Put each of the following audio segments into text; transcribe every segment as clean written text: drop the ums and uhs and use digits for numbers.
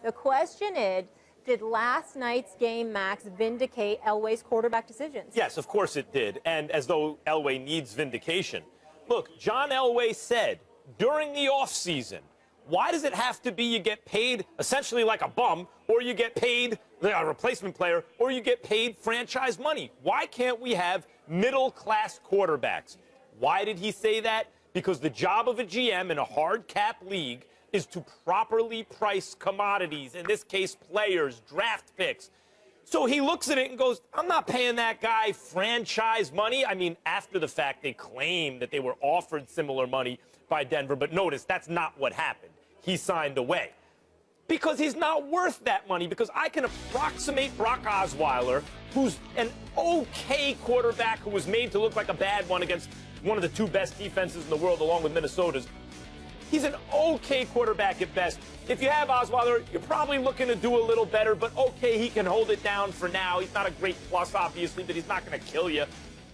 The question is, did last night's game, Max, vindicate Elway's quarterback decisions? Yes, of course it did, and as though Elway needs vindication. Look, John Elway said during the offseason, why does it have to be you get paid essentially like a bum, or you get paid a replacement player, or you get paid franchise money? Why can't we have middle-class quarterbacks? Why did he say that? Because the job of a GM in a hard cap league is to properly price commodities, in this case players, draft picks. So he looks at it and goes, I'm not paying that guy franchise money. I mean, after the fact, they claim that they were offered similar money by Denver, but notice that's not what happened. He signed away. Because he's not worth that money, because I can approximate Brock Osweiler, who's an okay quarterback who was made to look like a bad one against one of the two best defenses in the world, along with Minnesota's. He's an okay quarterback at best. If you have Osweiler, you're probably looking to do a little better, but okay, he can hold it down for now. He's not a great plus, obviously, but he's not going to kill you.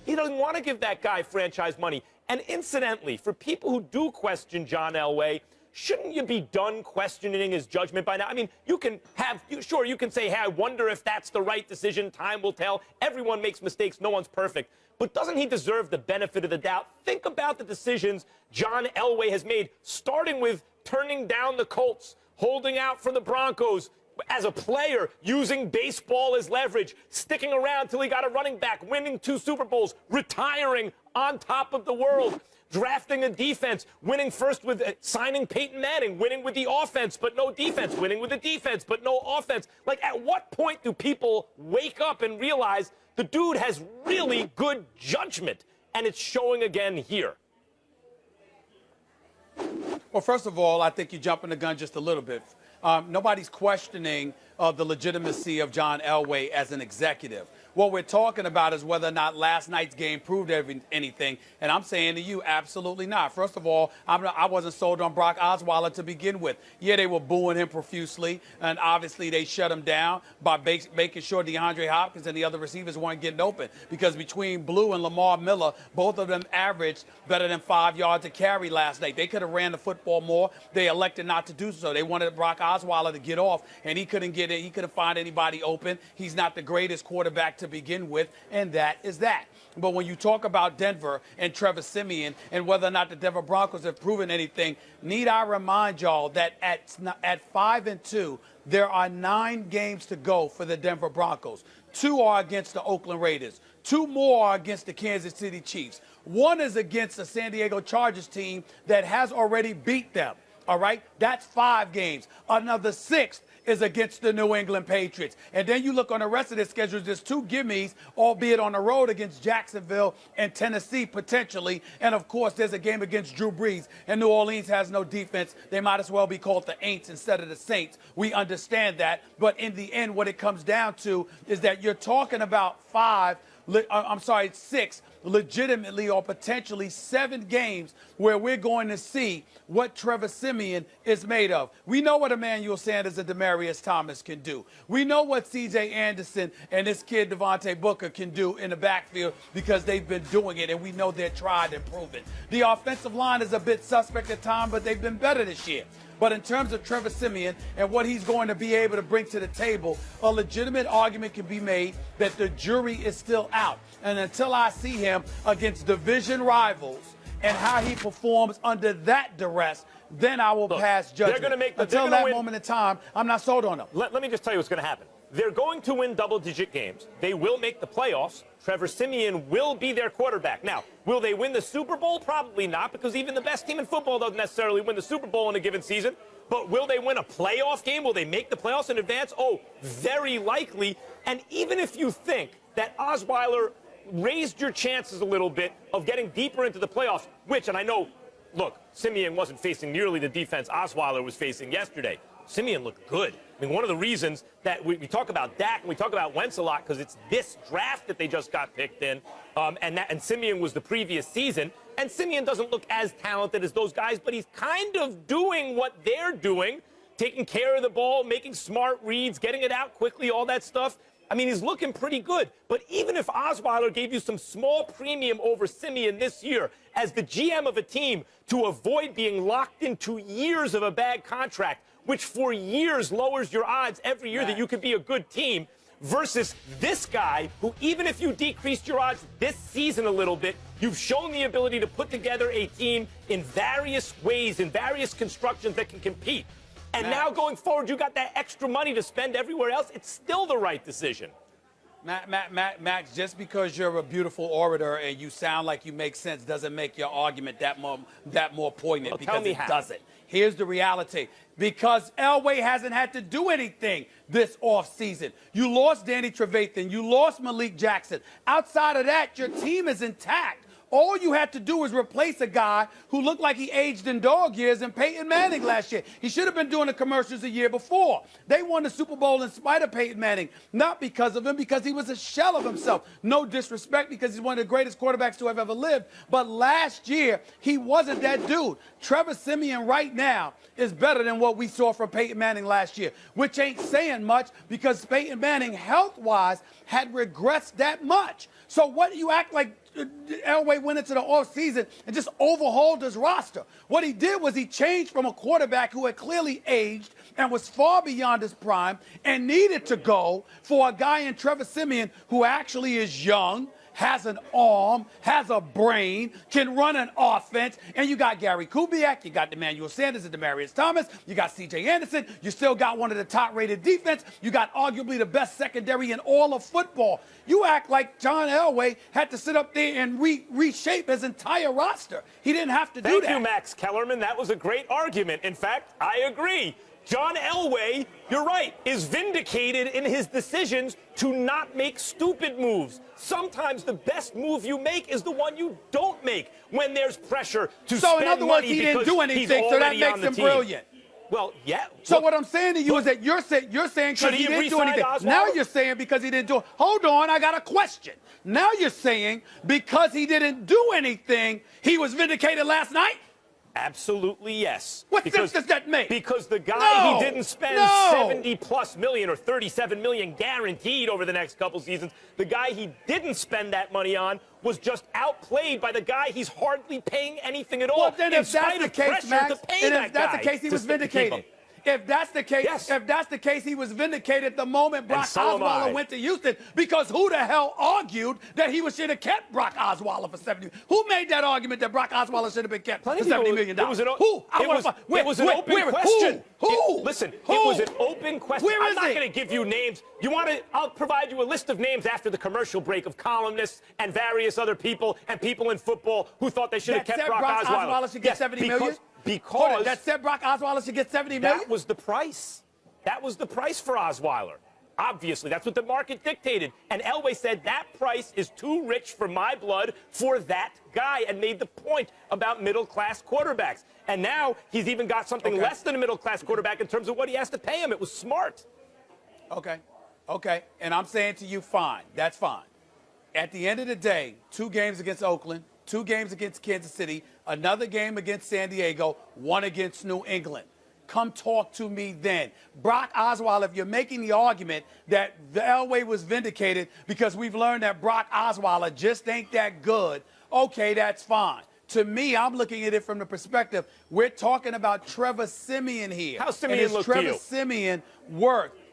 He doesn't want to give that guy franchise money. And incidentally, for people who do question John Elway, shouldn't you be done questioning his judgment by now? I mean, you can say, hey, I wonder if that's the right decision. Time will tell. Everyone makes mistakes. No one's perfect. But doesn't he deserve the benefit of the doubt? Think about the decisions John Elway has made, starting with turning down the Colts, holding out for the Broncos as a player, using baseball as leverage, sticking around till he got a running back, winning 2 Super Bowls, retiring on top of the world, drafting a defense, winning first with signing Peyton Manning, winning with the offense but no defense, winning with the defense but no offense. Like, at what point do people wake up and realize the dude has really good judgment, and it's showing again here? Well, first of all, I think you're jumping the gun just a little bit. Nobody's questioning the legitimacy of John Elway as an executive. What we're talking about is whether or not last night's game proved anything, and I'm saying to you, absolutely not. First of all, I wasn't sold on Brock Osweiler to begin with. Yeah, they were booing him profusely, and obviously they shut him down by making sure DeAndre Hopkins and the other receivers weren't getting open, because between Blue and Lamar Miller, both of them averaged better than 5 yards a carry last night. They could have ran the football more. They elected not to do so. They wanted Brock Osweiler to get off, and he couldn't get it. He couldn't find anybody open. He's not the greatest quarterback to begin with, and that is that. But when you talk about Denver and Trevor Siemian and whether or not the Denver Broncos have proven anything, need I remind y'all that at 5-2, there are 9 games to go for the Denver Broncos. 2 are against the Oakland Raiders. 2 more are against the Kansas City Chiefs. 1 is against the San Diego Chargers team that has already beat them. All right? That's 5 games. Another 6th is against the New England Patriots. And then you look on the rest of the schedule, there's 2 gimmies, albeit on the road against Jacksonville and Tennessee potentially. And, of course, there's a game against Drew Brees. And New Orleans has no defense. They might as well be called the Aints instead of the Saints. We understand that. But in the end, what it comes down to is that you're talking about 6 legitimately or potentially 7 games where we're going to see what Trevor Siemian is made of. We know what Emmanuel Sanders and Demaryius Thomas can do. We know what C.J. Anderson and this kid Devontae Booker can do in the backfield, because they've been doing it, and we know they're tried and proven. The offensive line is a bit suspect at times, but they've been better this year. But in terms of Trevor Siemian and what he's going to be able to bring to the table, a legitimate argument can be made that the jury is still out. And until I see him against division rivals and how he performs under that duress, then I will pass judgment. Until that moment in time, I'm not sold on him. Let me just tell you what's going to happen. They're going to win double-digit games. They will make the playoffs. Trevor Siemian will be their quarterback. Now, will they win the Super Bowl? Probably not, because even the best team in football doesn't necessarily win the Super Bowl in a given season. But will they win a playoff game? Will they make the playoffs in advance? Oh, very likely. And even if you think that Osweiler raised your chances a little bit of getting deeper into the playoffs, which, and I know, look, Siemian wasn't facing nearly the defense Osweiler was facing yesterday. Siemian looked good. I mean, one of the reasons that we talk about Dak and we talk about Wentz a lot, because it's this draft that they just got picked in, and Siemian was the previous season. And Siemian doesn't look as talented as those guys, but he's kind of doing what they're doing, taking care of the ball, making smart reads, getting it out quickly, all that stuff. I mean, he's looking pretty good. But even if Osweiler gave you some small premium over Siemian this year as the GM of a team to avoid being locked into years of a bad contract, which for years lowers your odds every year that you could be a good team, versus this guy who, even if you decreased your odds this season a little bit, you've shown the ability to put together a team in various ways, in various constructions that can compete. And now going forward, you got that extra money to spend everywhere else. It's still the right decision. Max, just because you're a beautiful orator and you sound like you make sense doesn't make your argument that more poignant, well, because it how. doesn't. Here's the reality. Because Elway hasn't had to do anything this offseason. You lost Danny Trevathan. You lost Malik Jackson. Outside of that, your team is intact. All you had to do was replace a guy who looked like he aged in dog years in Peyton Manning last year. He should have been doing the commercials the year before. They won the Super Bowl in spite of Peyton Manning, not because of him, because he was a shell of himself. No disrespect, because he's one of the greatest quarterbacks to have ever lived. But last year, he wasn't that dude. Trevor Siemian right now is better than what we saw from Peyton Manning last year, which ain't saying much, because Peyton Manning, health-wise, had regressed that much. So what do you act like Elway went into the offseason and just overhauled his roster? What he did was he changed from a quarterback who had clearly aged and was far beyond his prime and needed to go for a guy in Trevor Siemian who actually is young, has an arm, has a brain, can run an offense, and you got Gary Kubiak, you got Emmanuel Sanders and Demaryius Thomas, you got C.J. Anderson, you still got one of the top-rated defense, you got arguably the best secondary in all of football. You act like John Elway had to sit up there and reshape his entire roster. He didn't have to do that. Thank you, Max Kellerman. That was a great argument. In fact, I agree. John Elway, you're right, is vindicated in his decisions to not make stupid moves. Sometimes the best move you make is the one you don't make when there's pressure to spend money. So in other words, he didn't do anything, so that makes him brilliant. Well, yeah. So what I'm saying to you is that you're saying because he didn't do anything. Osweiler? Now you're saying because he didn't do it. Hold on, I got a question. Now you're saying because he didn't do anything, he was vindicated last night? Absolutely, yes. What sense does that make? Because the guy he didn't spend 70+ million or 37 million guaranteed over the next couple seasons, the guy he didn't spend that money on was just outplayed by the guy he's hardly paying anything at all. Well, then if that's the case, Max, and if that's the case, he was vindicated. If that's the case, if that's the case, he was vindicated the moment Brock Osweiler went to Houston, because who the hell argued that he should have kept Brock Osweiler for 70? Who made that argument that Brock Osweiler should have been kept for $70 million? It was an, who? It was an open question. Who? Listen, it was an open question. I'm not going to give you names. You want to? I'll provide you a list of names after the commercial break of columnists and various other people and people in football who thought they should have kept Brock Osweiler. Osweiler should get $70 million? Because that said Brock Osweiler should get $70 million? That was the price. That was the price for Osweiler. Obviously, that's what the market dictated. And Elway said that price is too rich for my blood for that guy, and made the point about middle-class quarterbacks. And now he's even got something less than a middle-class quarterback in terms of what he has to pay him. It was smart. Okay. And I'm saying to you, fine. That's fine. At the end of the day, 2 games against Oakland, 2 games against Kansas City, another game against San Diego, 1 against New England. Come talk to me then. Brock Osweiler, if you're making the argument that the Elway was vindicated because we've learned that Brock Osweiler just ain't that good, okay, that's fine. To me, I'm looking at it from the perspective, we're talking about Trevor Siemian here. How's Siemian look to you?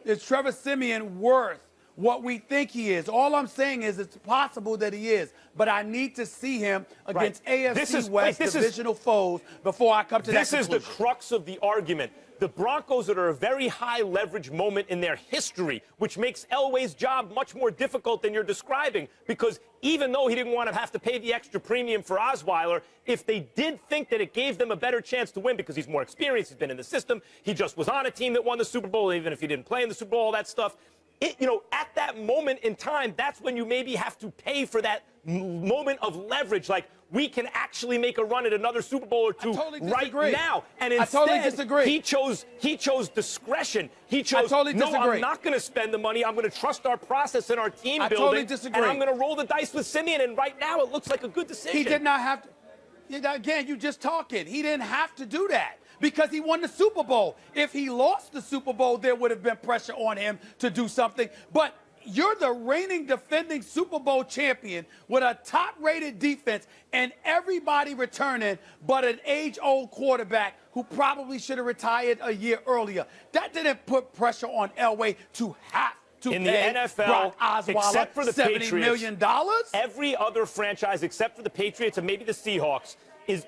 Is Trevor Siemian worth what we think he is? All I'm saying is it's possible that he is, but I need to see him against AFC West divisional foes before I come to that conclusion. This is the crux of the argument. The Broncos are at a very high leverage moment in their history, which makes Elway's job much more difficult than you're describing, because even though he didn't want to have to pay the extra premium for Osweiler, if they did think that it gave them a better chance to win because he's more experienced, he's been in the system, he just was on a team that won the Super Bowl, even if he didn't play in the Super Bowl, all that stuff, at that moment in time, that's when you maybe have to pay for that moment of leverage. Like, we can actually make a run at another Super Bowl or two right now. And instead, he chose discretion. He chose, I'm not going to spend the money. I'm going to trust our process and our team building. And I'm going to roll the dice with Siemian. And right now, it looks like a good decision. He did not have to. Again, you just talking. He didn't have to do that, because he won the Super Bowl. If he lost the Super Bowl, there would have been pressure on him to do something. But You're the reigning defending Super Bowl champion with a top-rated defense and everybody returning but an age-old quarterback who probably should have retired a year earlier. That didn't put pressure on Elway to have to in pay the NFL, Brock Osweiler except for the $70 Patriots, million. Every other franchise except for the Patriots and maybe the Seahawks is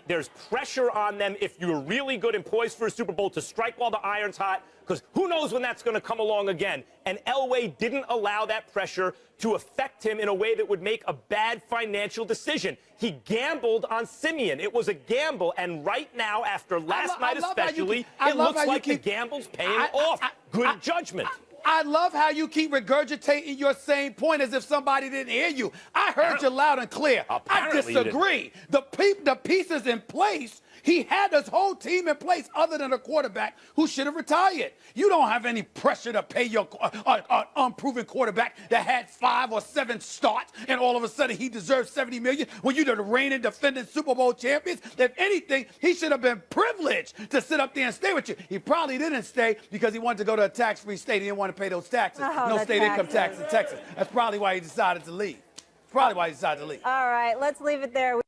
there's pressure on them if you're really good and poised for a Super Bowl to strike while the iron's hot, because who knows when that's going to come along again. And Elway didn't allow that pressure to affect him in a way that would make a bad financial decision. He gambled on Siemian. It was a gamble, and right now, after last night especially, it looks like the gamble's paying off. Good judgment. I love how you keep regurgitating your same point as if somebody didn't hear you. I heard you loud and clear. Apparently I disagree. The pieces in place, he had his whole team in place other than a quarterback who should have retired. You don't have any pressure to pay your unproven quarterback that had 5 or 7 starts and all of a sudden he deserves $70 million when you're the reigning defending Super Bowl champions. If anything, he should have been privileged to sit up there and stay with you. He probably didn't stay because he wanted to go to a tax-free state. He didn't want to pay those taxes. No state income tax in Texas. That's probably why he decided to leave. All right, let's leave it there.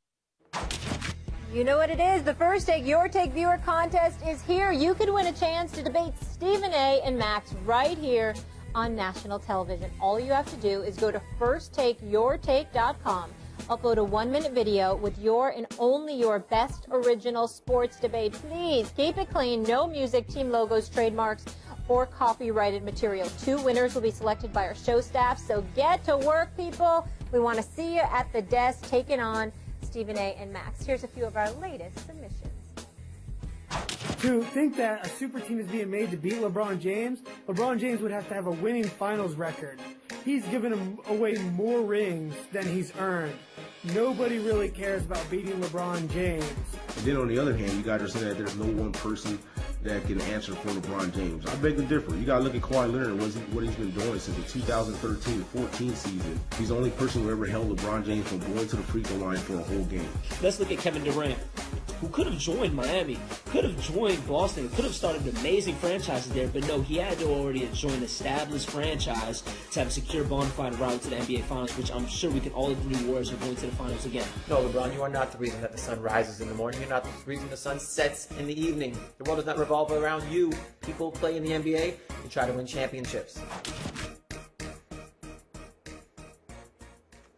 You know what it is. The First Take, Your Take viewer contest is here. You could win a chance to debate Stephen A. and Max right here on national television. All you have to do is go to firsttakeyourtake.com. Upload a 1-minute video with your and only your best original sports debate. Please keep it clean. No music, team logos, trademarks, or copyrighted material. 2 winners will be selected by our show staff. So get to work, people. We want to see you at the desk taking on Stephen A. and Max. Here's a few of our latest submissions. To think that a super team is being made to beat LeBron James would have to have a winning finals record. He's given away more rings than he's earned. Nobody really cares about beating LeBron James. And then on the other hand, you got to say that there's no one person that can answer for LeBron James. I beg to differ. You got to look at Kawhi Leonard, what he's been doing since the 2013-14 season. He's the only person who ever held LeBron James from going to the free throw line for a whole game. Let's look at Kevin Durant, who could have joined Miami, could have joined Boston, could have started amazing franchises there, but no, he had to already join an established franchise to have a secure bona fide route to the NBA Finals, which I'm sure we can all agree Warriors are going to the Finals again. No, LeBron, you are not the reason that the sun rises in the morning. You're not the reason the sun sets in the evening. The world does not revolve around you. People play in the NBA and try to win championships.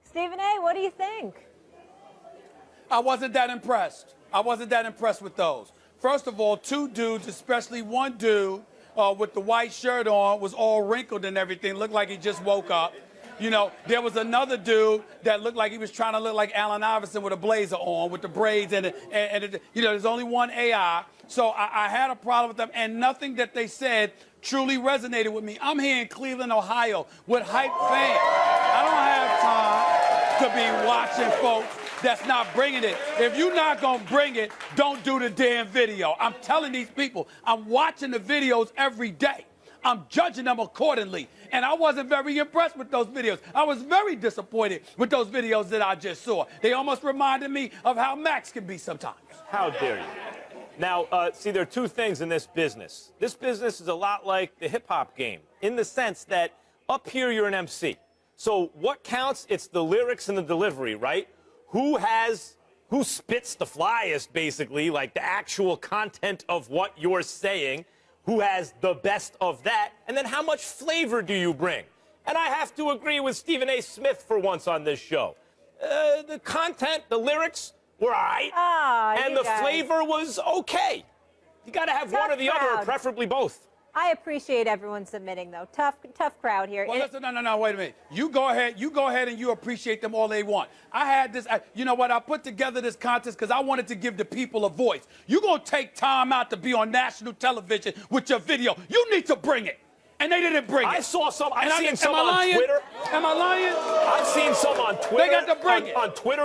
Stephen A., what do you think? I wasn't that impressed. With those. First of all, 2 dudes, especially one dude with the white shirt on, was all wrinkled and everything, looked like he just woke up. You know, there was another dude that looked like he was trying to look like Allen Iverson with a blazer on, with the braids, and you know, there's only one AI. So I had a problem with them, and nothing that they said truly resonated with me. I'm here in Cleveland, Ohio, with hype fans. I don't have time to be watching folks that's not bringing it. If you're not going to bring it, don't do the damn video. I'm telling these people, I'm watching the videos every day. I'm judging them accordingly. And I wasn't very impressed with those videos. I was very disappointed with those videos that I just saw. They almost reminded me of how Max can be sometimes. How dare you? Now, see, there are 2 things in this business. This business is a lot like the hip-hop game in the sense that up here you're an MC. So what counts? It's the lyrics and the delivery, right? Who spits the flyest, basically, like the actual content of what you're saying, who has the best of that, and then how much flavor do you bring? And I have to agree with Stephen A. Smith for once on this show. The content, the lyrics were all right, and the flavor was okay. You got to have one or the other, or preferably both. I appreciate everyone submitting, though. Tough crowd here. Well, listen, no, wait a minute. You go ahead and you appreciate them all they want. I had this, you know what, I put together this contest because I wanted to give the people a voice. You're going to take time out to be on national television with your video. You need to bring it. And they didn't bring it. I saw some, I've seen some on Twitter. Am I lying? I've seen some on Twitter. They got to bring it. On Twitter.